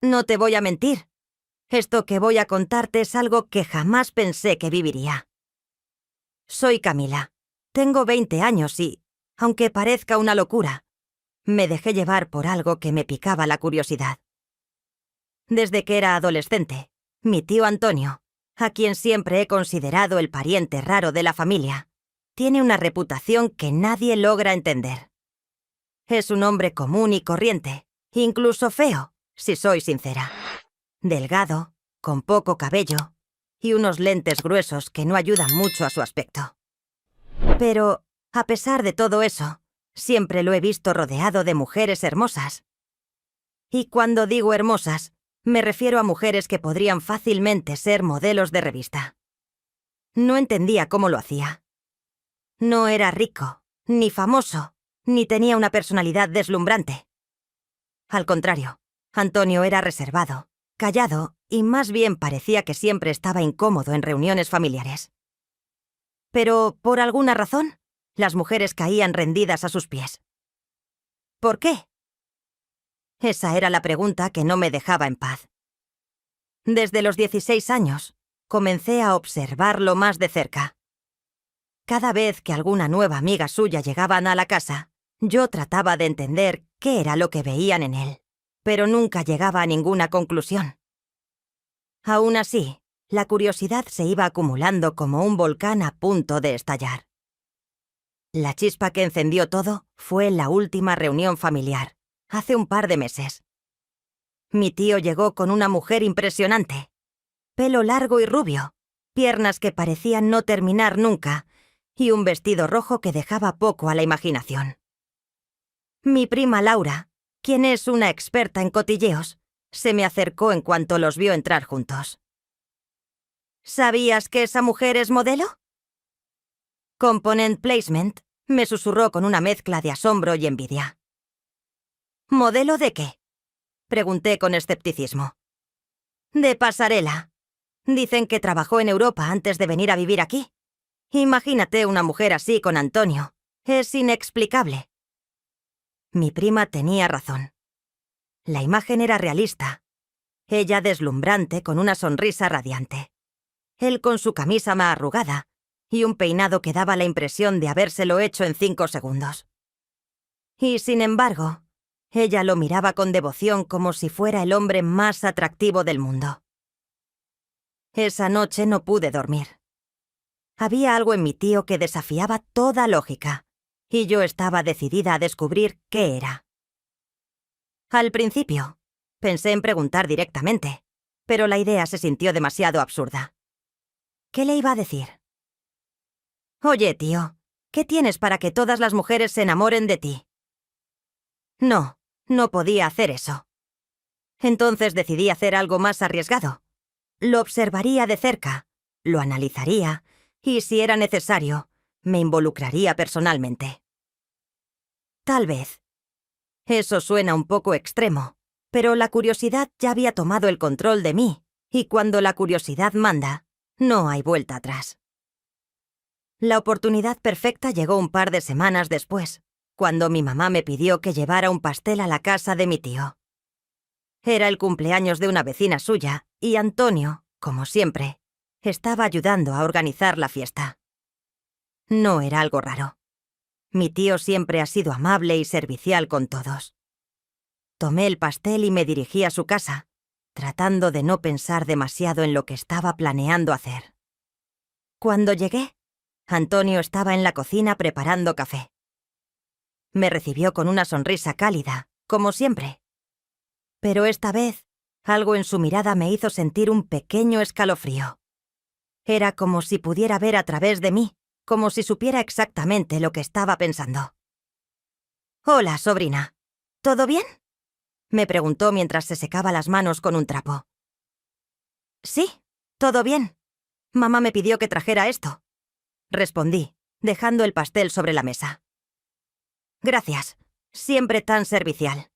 No te voy a mentir. Esto que voy a contarte es algo que jamás pensé que viviría. Soy Camila. Tengo 20 años y, aunque parezca una locura, me dejé llevar por algo que me picaba la curiosidad. Desde que era adolescente, mi tío Antonio, a quien siempre he considerado el pariente raro de la familia, tiene una reputación que nadie logra entender. Es un hombre común y corriente, incluso feo, si soy sincera. Delgado, con poco cabello y unos lentes gruesos que no ayudan mucho a su aspecto. Pero, a pesar de todo eso, siempre lo he visto rodeado de mujeres hermosas. Y cuando digo hermosas, me refiero a mujeres que podrían fácilmente ser modelos de revista. No entendía cómo lo hacía. No era rico, ni famoso, ni tenía una personalidad deslumbrante. Al contrario, Antonio era reservado, callado y más bien parecía que siempre estaba incómodo en reuniones familiares. Pero, por alguna razón, las mujeres caían rendidas a sus pies. ¿Por qué? Esa era la pregunta que no me dejaba en paz. Desde los 16 años, comencé a observarlo más de cerca. Cada vez que alguna nueva amiga suya llegaban a la casa, yo trataba de entender qué era lo que veían en él, pero nunca llegaba a ninguna conclusión. Aún así, la curiosidad se iba acumulando como un volcán a punto de estallar. La chispa que encendió todo fue la última reunión familiar, hace un par de meses. Mi tío llegó con una mujer impresionante. Pelo largo y rubio, piernas que parecían no terminar nunca, y un vestido rojo que dejaba poco a la imaginación. Mi prima Laura, quien es una experta en cotilleos, se me acercó en cuanto los vio entrar juntos. ¿Sabías que esa mujer es modelo? Component Placement, me susurró con una mezcla de asombro y envidia. ¿Modelo de qué? Pregunté con escepticismo. De pasarela. Dicen que trabajó en Europa antes de venir a vivir aquí. Imagínate una mujer así con Antonio. Es inexplicable. Mi prima tenía razón. La imagen era realista. Ella deslumbrante con una sonrisa radiante. Él con su camisa más arrugada y un peinado que daba la impresión de habérselo hecho en 5 segundos. Y sin embargo, ella lo miraba con devoción como si fuera el hombre más atractivo del mundo. Esa noche no pude dormir. Había algo en mi tío que desafiaba toda lógica, y yo estaba decidida a descubrir qué era. Al principio, pensé en preguntar directamente, pero la idea se sintió demasiado absurda. ¿Qué le iba a decir? Oye, tío, ¿qué tienes para que todas las mujeres se enamoren de ti? No, no podía hacer eso. Entonces decidí hacer algo más arriesgado. Lo observaría de cerca, lo analizaría, y si era necesario, me involucraría personalmente. Tal vez. Eso suena un poco extremo, pero la curiosidad ya había tomado el control de mí, y cuando la curiosidad manda, no hay vuelta atrás. La oportunidad perfecta llegó un par de semanas después, cuando mi mamá me pidió que llevara un pastel a la casa de mi tío. Era el cumpleaños de una vecina suya, y Antonio, como siempre, estaba ayudando a organizar la fiesta. No era algo raro. Mi tío siempre ha sido amable y servicial con todos. Tomé el pastel y me dirigí a su casa, tratando de no pensar demasiado en lo que estaba planeando hacer. Cuando llegué, Antonio estaba en la cocina preparando café. Me recibió con una sonrisa cálida, como siempre. Pero esta vez, algo en su mirada me hizo sentir un pequeño escalofrío. Era como si pudiera ver a través de mí, como si supiera exactamente lo que estaba pensando. «Hola, sobrina. ¿Todo bien?», me preguntó mientras se secaba las manos con un trapo. «Sí, todo bien. Mamá me pidió que trajera esto», respondí, dejando el pastel sobre la mesa. «Gracias, siempre tan servicial»,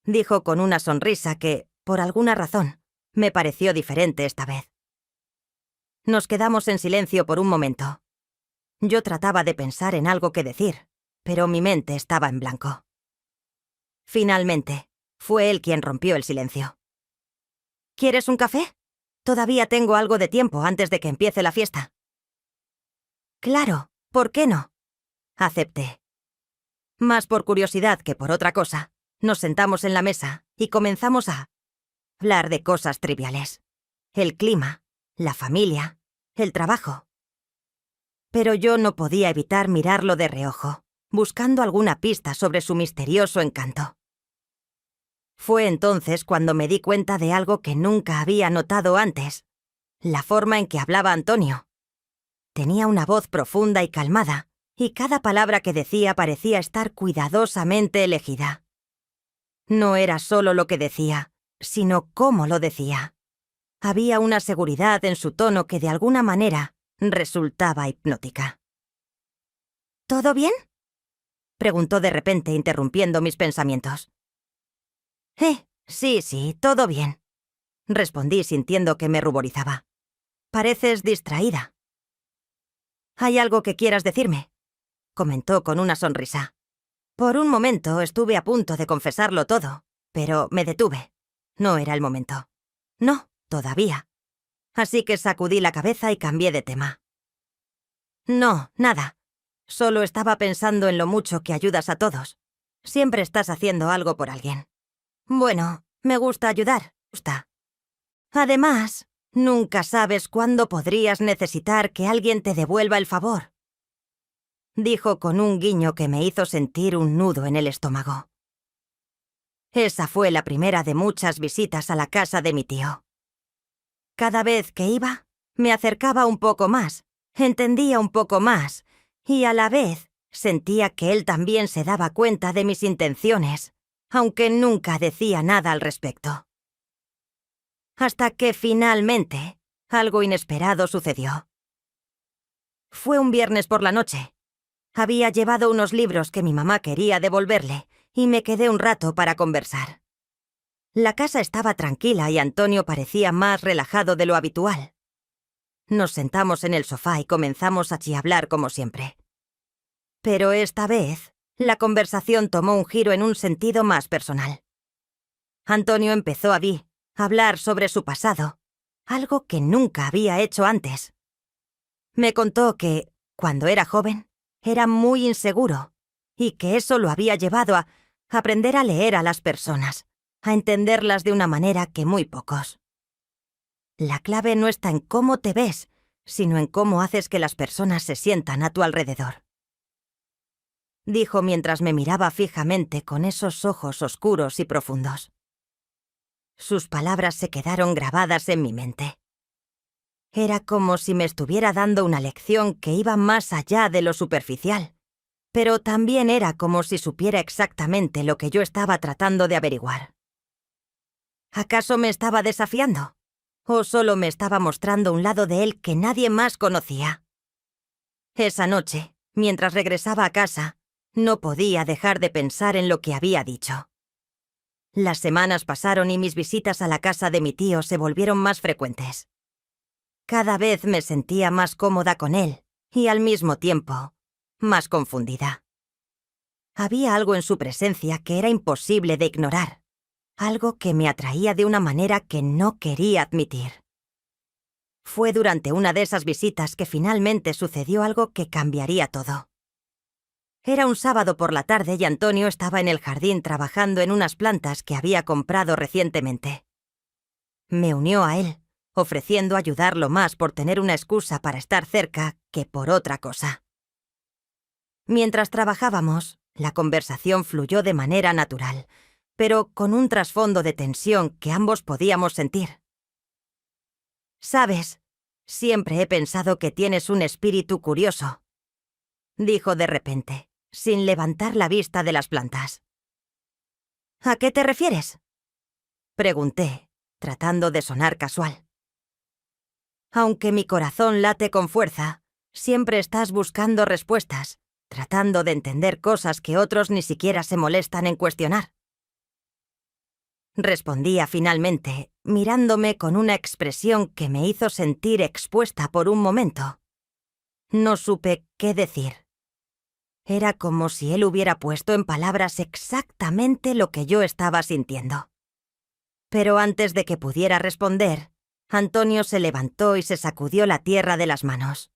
dijo con una sonrisa que, por alguna razón, me pareció diferente esta vez. Nos quedamos en silencio por un momento. Yo trataba de pensar en algo que decir, pero mi mente estaba en blanco. Finalmente, fue él quien rompió el silencio. ¿Quieres un café? Todavía tengo algo de tiempo antes de que empiece la fiesta. Claro, ¿por qué no? Acepté. Más por curiosidad que por otra cosa, nos sentamos en la mesa y comenzamos a hablar de cosas triviales. El clima, la familia, el trabajo. Pero yo no podía evitar mirarlo de reojo, buscando alguna pista sobre su misterioso encanto. Fue entonces cuando me di cuenta de algo que nunca había notado antes: la forma en que hablaba Antonio. Tenía una voz profunda y calmada, y cada palabra que decía parecía estar cuidadosamente elegida. No era solo lo que decía, sino cómo lo decía. Había una seguridad en su tono que de alguna manera resultaba hipnótica. ¿Todo bien?, preguntó de repente, interrumpiendo mis pensamientos. Sí, todo bien, respondí sintiendo que me ruborizaba. Pareces distraída. ¿Hay algo que quieras decirme?, comentó con una sonrisa. Por un momento estuve a punto de confesarlo todo, pero me detuve. No era el momento. No, todavía. Así que sacudí la cabeza y cambié de tema. No, nada. Solo estaba pensando en lo mucho que ayudas a todos. Siempre estás haciendo algo por alguien. Bueno, me gusta ayudar, gusta. Además, nunca sabes cuándo podrías necesitar que alguien te devuelva el favor, dijo con un guiño que me hizo sentir un nudo en el estómago. Esa fue la primera de muchas visitas a la casa de mi tío. Cada vez que iba, me acercaba un poco más, entendía un poco más, y a la vez sentía que él también se daba cuenta de mis intenciones, aunque nunca decía nada al respecto. Hasta que finalmente algo inesperado sucedió. Fue un viernes por la noche. Había llevado unos libros que mi mamá quería devolverle y me quedé un rato para conversar. La casa estaba tranquila y Antonio parecía más relajado de lo habitual. Nos sentamos en el sofá y comenzamos a chihablar como siempre. Pero esta vez, la conversación tomó un giro en un sentido más personal. Antonio empezó a hablar sobre su pasado, algo que nunca había hecho antes. Me contó que, cuando era joven, era muy inseguro, y que eso lo había llevado a aprender a leer a las personas, a entenderlas de una manera que muy pocos. La clave no está en cómo te ves, sino en cómo haces que las personas se sientan a tu alrededor, dijo mientras me miraba fijamente con esos ojos oscuros y profundos. Sus palabras se quedaron grabadas en mi mente. Era como si me estuviera dando una lección que iba más allá de lo superficial, pero también era como si supiera exactamente lo que yo estaba tratando de averiguar. ¿Acaso me estaba desafiando? ¿O solo me estaba mostrando un lado de él que nadie más conocía? Esa noche, mientras regresaba a casa, no podía dejar de pensar en lo que había dicho. Las semanas pasaron y mis visitas a la casa de mi tío se volvieron más frecuentes. Cada vez me sentía más cómoda con él y, al mismo tiempo, más confundida. Había algo en su presencia que era imposible de ignorar, algo que me atraía de una manera que no quería admitir. Fue durante una de esas visitas que finalmente sucedió algo que cambiaría todo. Era un sábado por la tarde y Antonio estaba en el jardín trabajando en unas plantas que había comprado recientemente. Me unió a él, ofreciendo ayudarlo más por tener una excusa para estar cerca que por otra cosa. Mientras trabajábamos, la conversación fluyó de manera natural, pero con un trasfondo de tensión que ambos podíamos sentir. «Sabes, siempre he pensado que tienes un espíritu curioso», dijo de repente, sin levantar la vista de las plantas. «¿A qué te refieres?», pregunté, tratando de sonar casual. «Aunque mi corazón late con fuerza, siempre estás buscando respuestas, tratando de entender cosas que otros ni siquiera se molestan en cuestionar», respondía finalmente, mirándome con una expresión que me hizo sentir expuesta por un momento. No supe qué decir. Era como si él hubiera puesto en palabras exactamente lo que yo estaba sintiendo. Pero antes de que pudiera responder, Antonio se levantó y se sacudió la tierra de las manos.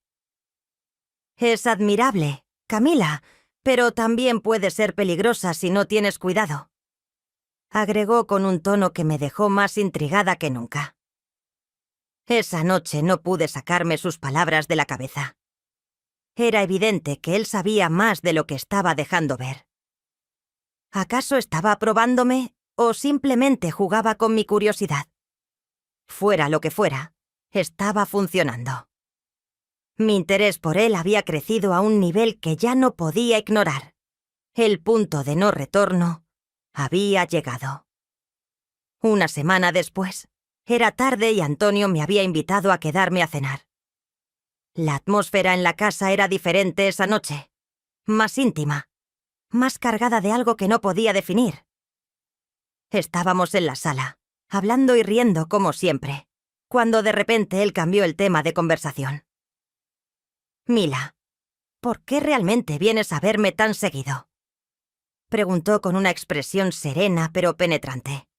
«Es admirable, Camila, pero también puede ser peligrosa si no tienes cuidado», agregó con un tono que me dejó más intrigada que nunca. Esa noche no pude sacarme sus palabras de la cabeza. Era evidente que él sabía más de lo que estaba dejando ver. ¿Acaso estaba probándome o simplemente jugaba con mi curiosidad? Fuera lo que fuera, estaba funcionando. Mi interés por él había crecido a un nivel que ya no podía ignorar. El punto de no retorno había llegado. Una semana después, era tarde y Antonio me había invitado a quedarme a cenar. La atmósfera en la casa era diferente esa noche, más íntima, más cargada de algo que no podía definir. Estábamos en la sala, hablando y riendo como siempre, cuando de repente él cambió el tema de conversación. «Mila, ¿por qué realmente vienes a verme tan seguido?», preguntó con una expresión serena pero penetrante.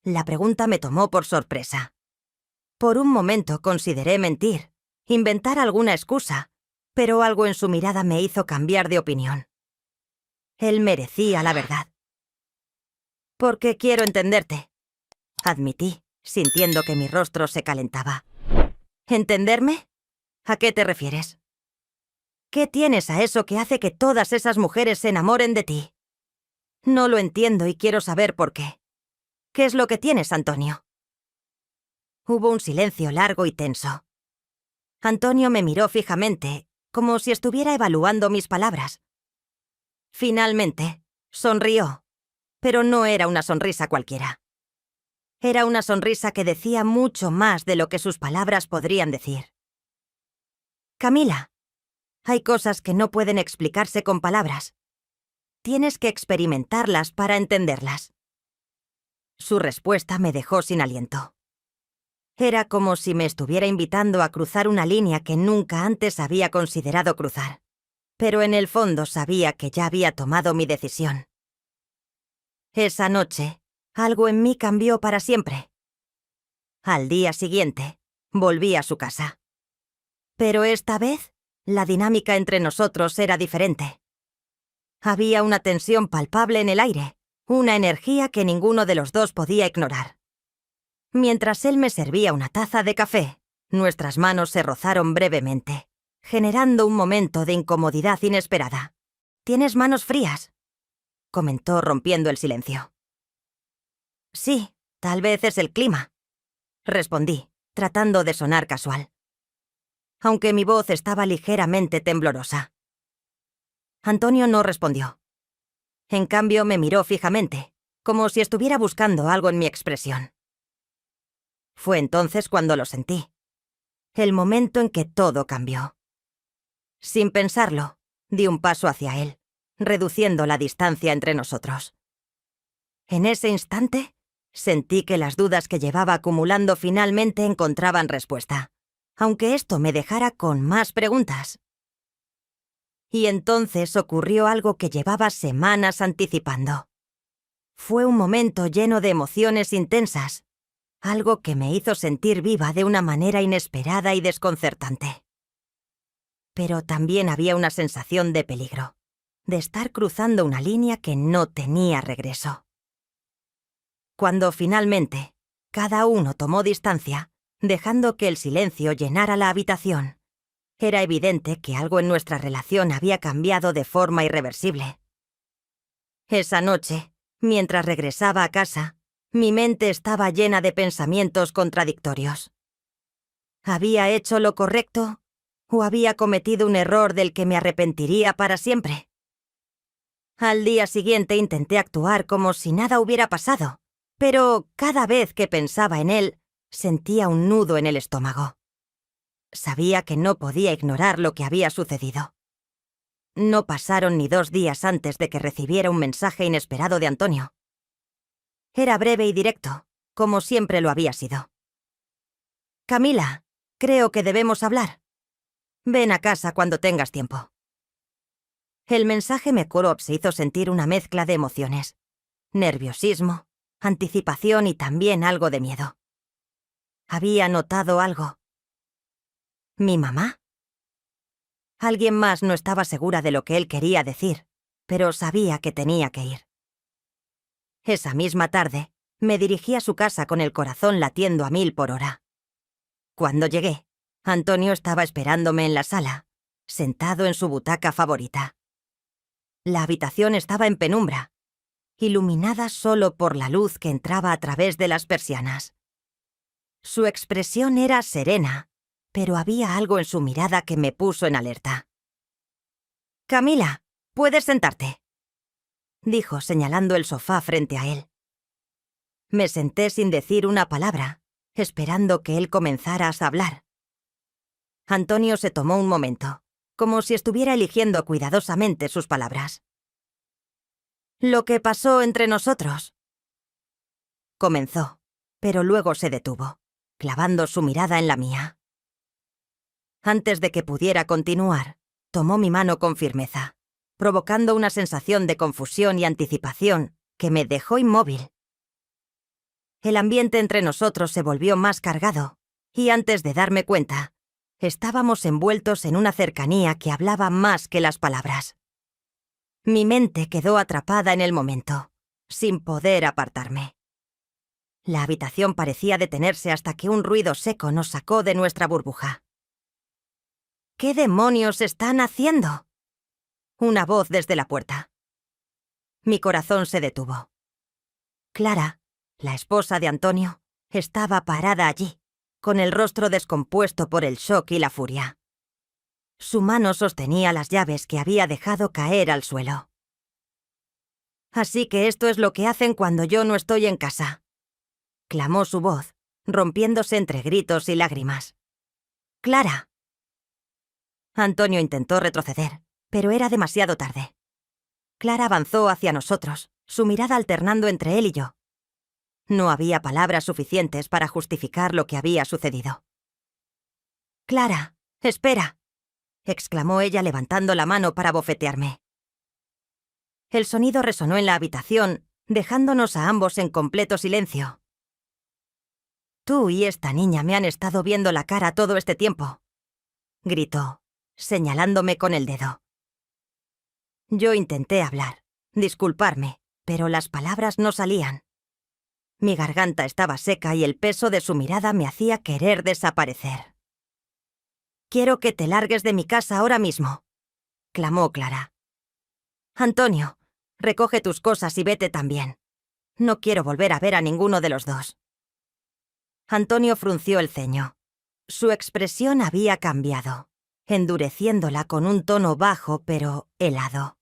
La pregunta me tomó por sorpresa. Por un momento consideré mentir, inventar alguna excusa, pero algo en su mirada me hizo cambiar de opinión. Él merecía la verdad. «Porque quiero entenderte», admití, sintiendo que mi rostro se calentaba. «¿Entenderme? ¿A qué te refieres? ¿Qué tienes a eso que hace que todas esas mujeres se enamoren de ti? No lo entiendo y quiero saber por qué. ¿Qué es lo que tienes, Antonio?». Hubo un silencio largo y tenso. Antonio me miró fijamente, como si estuviera evaluando mis palabras. Finalmente, sonrió, pero no era una sonrisa cualquiera. Era una sonrisa que decía mucho más de lo que sus palabras podrían decir. «Camila, hay cosas que no pueden explicarse con palabras. Tienes que experimentarlas para entenderlas». Su respuesta me dejó sin aliento. Era como si me estuviera invitando a cruzar una línea que nunca antes había considerado cruzar, pero en el fondo sabía que ya había tomado mi decisión. Esa noche, algo en mí cambió para siempre. Al día siguiente, volví a su casa. Pero esta vez, la dinámica entre nosotros era diferente. Había una tensión palpable en el aire, una energía que ninguno de los dos podía ignorar. Mientras él me servía una taza de café, nuestras manos se rozaron brevemente, generando un momento de incomodidad inesperada. «¿Tienes manos frías?», comentó rompiendo el silencio. «Sí, tal vez es el clima», respondí, tratando de sonar casual, aunque mi voz estaba ligeramente temblorosa. Antonio no respondió. En cambio, me miró fijamente, como si estuviera buscando algo en mi expresión. Fue entonces cuando lo sentí. El momento en que todo cambió. Sin pensarlo, di un paso hacia él, reduciendo la distancia entre nosotros. En ese instante, sentí que las dudas que llevaba acumulando finalmente encontraban respuesta, aunque esto me dejara con más preguntas. Y entonces ocurrió algo que llevaba semanas anticipando. Fue un momento lleno de emociones intensas, algo que me hizo sentir viva de una manera inesperada y desconcertante. Pero también había una sensación de peligro, de estar cruzando una línea que no tenía regreso. Cuando finalmente cada uno tomó distancia, dejando que el silencio llenara la habitación, era evidente que algo en nuestra relación había cambiado de forma irreversible. Esa noche, mientras regresaba a casa, mi mente estaba llena de pensamientos contradictorios. ¿Había hecho lo correcto o había cometido un error del que me arrepentiría para siempre? Al día siguiente intenté actuar como si nada hubiera pasado, pero cada vez que pensaba en él, sentía un nudo en el estómago. Sabía que no podía ignorar lo que había sucedido. No pasaron ni 2 días antes de que recibiera un mensaje inesperado de Antonio. Era breve y directo, como siempre lo había sido. «Camila, creo que debemos hablar. Ven a casa cuando tengas tiempo». El mensaje me hizo sentir una mezcla de emociones. Nerviosismo, anticipación y también algo de miedo. Había notado algo. ¿Mi mamá? Alguien más no estaba segura de lo que él quería decir, pero sabía que tenía que ir. Esa misma tarde, me dirigí a su casa con el corazón latiendo a 1000 por hora. Cuando llegué, Antonio estaba esperándome en la sala, sentado en su butaca favorita. La habitación estaba en penumbra, iluminada solo por la luz que entraba a través de las persianas. Su expresión era serena, pero había algo en su mirada que me puso en alerta. «Camila, puedes sentarte», dijo señalando el sofá frente a él. Me senté sin decir una palabra, esperando que él comenzara a hablar. Antonio se tomó un momento, como si estuviera eligiendo cuidadosamente sus palabras. «Lo que pasó entre nosotros», comenzó, pero luego se detuvo, clavando su mirada en la mía. Antes de que pudiera continuar, tomó mi mano con firmeza, provocando una sensación de confusión y anticipación que me dejó inmóvil. El ambiente entre nosotros se volvió más cargado, y antes de darme cuenta, estábamos envueltos en una cercanía que hablaba más que las palabras. Mi mente quedó atrapada en el momento, sin poder apartarme. La habitación parecía detenerse hasta que un ruido seco nos sacó de nuestra burbuja. «¿Qué demonios están haciendo?», una voz desde la puerta. Mi corazón se detuvo. Clara, la esposa de Antonio, estaba parada allí, con el rostro descompuesto por el shock y la furia. Su mano sostenía las llaves que había dejado caer al suelo. «Así que esto es lo que hacen cuando yo no estoy en casa», clamó su voz, rompiéndose entre gritos y lágrimas. «Clara». Antonio intentó retroceder, pero era demasiado tarde. Clara avanzó hacia nosotros, su mirada alternando entre él y yo. No había palabras suficientes para justificar lo que había sucedido. «Clara, espera», exclamó ella levantando la mano para bofetearme. El sonido resonó en la habitación, dejándonos a ambos en completo silencio. «Tú y esta niña me han estado viendo la cara todo este tiempo», gritó, señalándome con el dedo. Yo intenté hablar, disculparme, pero las palabras no salían. Mi garganta estaba seca y el peso de su mirada me hacía querer desaparecer. «Quiero que te largues de mi casa ahora mismo», clamó Clara. «Antonio, recoge tus cosas y vete también. No quiero volver a ver a ninguno de los dos». Antonio frunció el ceño. Su expresión había cambiado, endureciéndola con un tono bajo pero helado.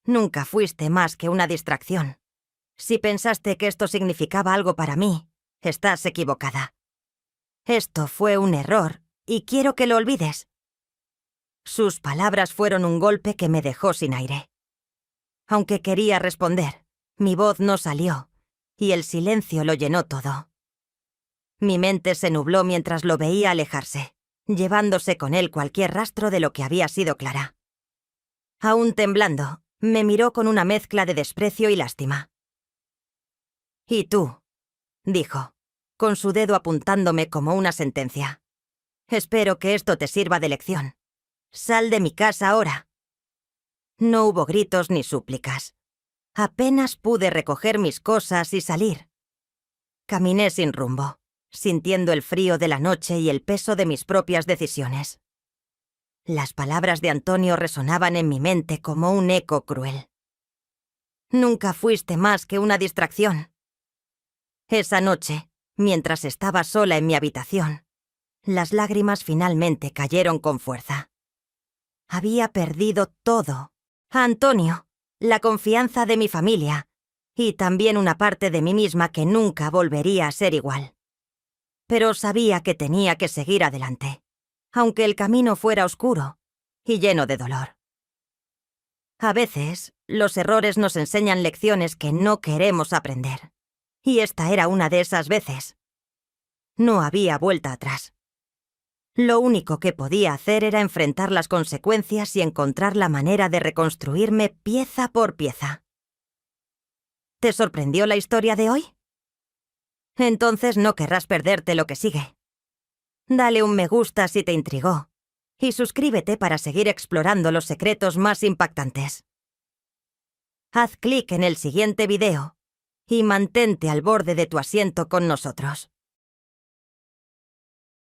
«Nunca fuiste más que una distracción. Si pensaste que esto significaba algo para mí, estás equivocada. Esto fue un error y quiero que lo olvides». Sus palabras fueron un golpe que me dejó sin aire. Aunque quería responder, mi voz no salió, y el silencio lo llenó todo. Mi mente se nubló mientras lo veía alejarse, llevándose con él cualquier rastro de lo que había sido Clara. Aún temblando, me miró con una mezcla de desprecio y lástima. «¿Y tú?», dijo, con su dedo apuntándome como una sentencia. «Espero que esto te sirva de lección. Sal de mi casa ahora». No hubo gritos ni súplicas. Apenas pude recoger mis cosas y salir. Caminé sin rumbo, sintiendo el frío de la noche y el peso de mis propias decisiones. Las palabras de Antonio resonaban en mi mente como un eco cruel. «Nunca fuiste más que una distracción». Esa noche, mientras estaba sola en mi habitación, las lágrimas finalmente cayeron con fuerza. Había perdido todo: a Antonio, la confianza de mi familia y también una parte de mí misma que nunca volvería a ser igual. Pero sabía que tenía que seguir adelante, aunque el camino fuera oscuro y lleno de dolor. A veces, los errores nos enseñan lecciones que no queremos aprender, y esta era una de esas veces. No había vuelta atrás. Lo único que podía hacer era enfrentar las consecuencias y encontrar la manera de reconstruirme pieza por pieza. ¿Te sorprendió la historia de hoy? Entonces no querrás perderte lo que sigue. Dale un me gusta si te intrigó y suscríbete para seguir explorando los secretos más impactantes. Haz clic en el siguiente video y mantente al borde de tu asiento con nosotros.